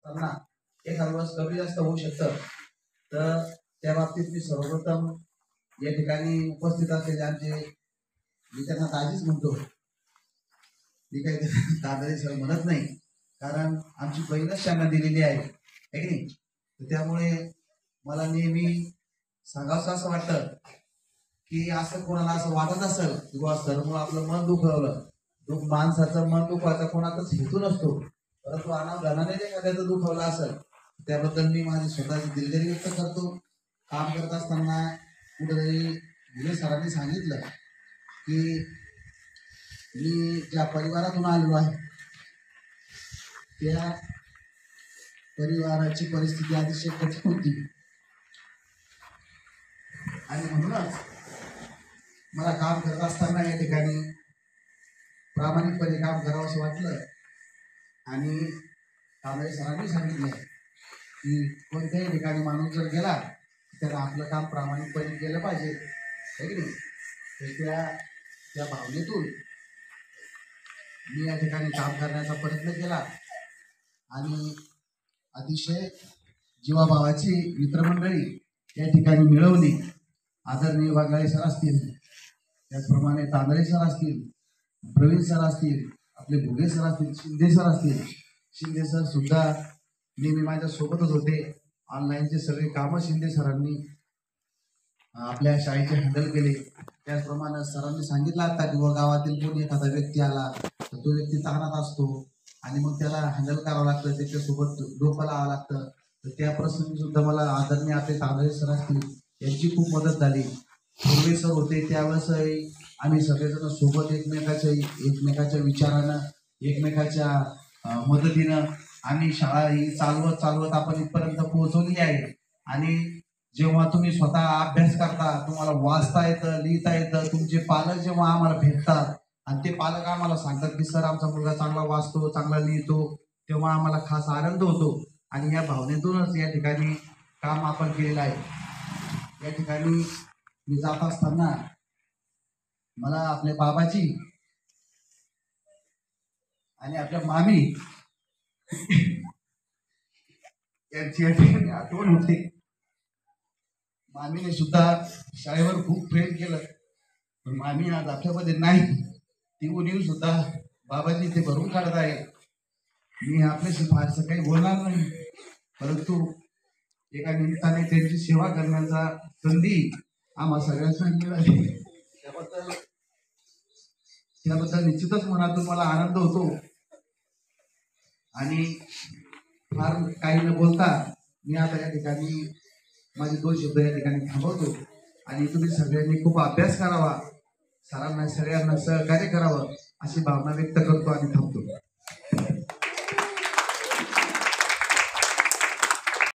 असताना एखाद्या वेळेस कमी जास्त होऊ शकतं. तर त्या बाबतीत मी सर्वप्रथम या ठिकाणी उपस्थित असलेले आमचे, मी त्यांना दाजीच म्हणतो, मी काही दादाजी सर म्हणत नाही, कारण आमची बहीणच त्यांना दिलेली आहे की नाही. तर त्यामुळे मला नेहमी सांगावंसं असं वाटतं की असं कोणाला असं वाटत असेल की बुवा सरमुळे आपलं मन दुखवलं, माणसाचं मन दुखवायचा कोणाचाच हेतू नसतो, परंतु अनावधानाने एखाद्याचं दुखवलं असेल त्याबद्दल मी माझी स्वतःची दिलगिरी व्यक्त करतो. काम करत असताना कुठेतरी मुले सरांनी सांगितलं की मी ज्या परिवारातून आलेलो आहे त्या परिवाराची परिस्थिती अतिशय कठीण होती आणि म्हणूनच मला काम करत असताना या ठिकाणी प्रामाणिकपणे काम करावं असं वाटलं. आणि कांबळे सरांनी सांगितलं की कोणत्याही ठिकाणी माणूस जर गेला त्याला आपलं काम प्रामाणिकपणे केलं पाहिजे है की नाही. तर त्या भावनेतून मी या ठिकाणी काम करण्याचा प्रयत्न केला आणि अतिशय जीवाभावाची मित्रमंडळी या ठिकाणी मिळवली. आदरणीय वाघाळे सर असतील, त्याचप्रमाणे तांदळे सर असतील, प्रवीण सर असतील, आपले भुगे सर असतील, शिंदे सर असतील. शिंदे सर सुद्धा नेहमी माझ्या सोबतच होते. ऑनलाईनचे सगळे कामं शिंदे सरांनी आपल्या शाळेचे हँडल केले. त्याचप्रमाणे सरांनी सांगितलं आता की गावातील कोणी एखादा व्यक्ती आला तर तो व्यक्ती ताणात असतो आणि मग त्याला हँडल करावं लागतं, त्याच्यासोबत डोकं लावावं लागतं. तर त्या प्रसंगी सुद्धा मला आदरणीय आपले तांदळे सर असतील यांची खूप मदत झाली. पूर्वी सर होते त्यावेळेसही आम्ही सगळेजण सोबत एकमेकाच्या विचारानं, एकमेकाच्या मदतीनं आम्ही शाळा ही चालवत आपण इथपर्यंत पोहोचवली आहे. आणि जेव्हा तुम्ही स्वतः अभ्यास करता, तुम्हाला वाचता येतं, लिहिता येतं, तुमचे पालक जेव्हा आम्हाला भेटतात आणि ते पालक आम्हाला सांगतात की सर आमचा मुलगा चांगला वाचतो, चांगला लिहितो, तेव्हा आम्हाला खास आनंद होतो. आणि या भावनेतूनच या ठिकाणी काम आपण केलेलं आहे. या ठिकाणी मी जात असताना मला आपल्या बाबाची आणि आपल्या मामी यांची या ठिकाणी आठवण होते. मामीने सुद्धा शाळेवर खूप प्रेम केलं, पण मामी आज आपल्यामध्ये नाही. ती उणीव सुद्धा बाबाजी ते भरून काढत आहे. मी आपल्याशी फारसं काही बोलणार नाही, परंतु एका निमित्ताने त्यांची सेवा करण्याचा संधी आम्हा सगळ्यांना मिळाली. त्याबद्दल निश्चितच मनातून मला आनंद होतो. आणि फार काही न बोलता मी आता या ठिकाणी माझे 2 शब्द या ठिकाणी थांबवतो. आणि तुम्ही सगळ्यांनी खूप अभ्यास करावा, सरांना सगळ्यांना सहकार्य करावं अशी भावना व्यक्त करतो आणि थांबतो.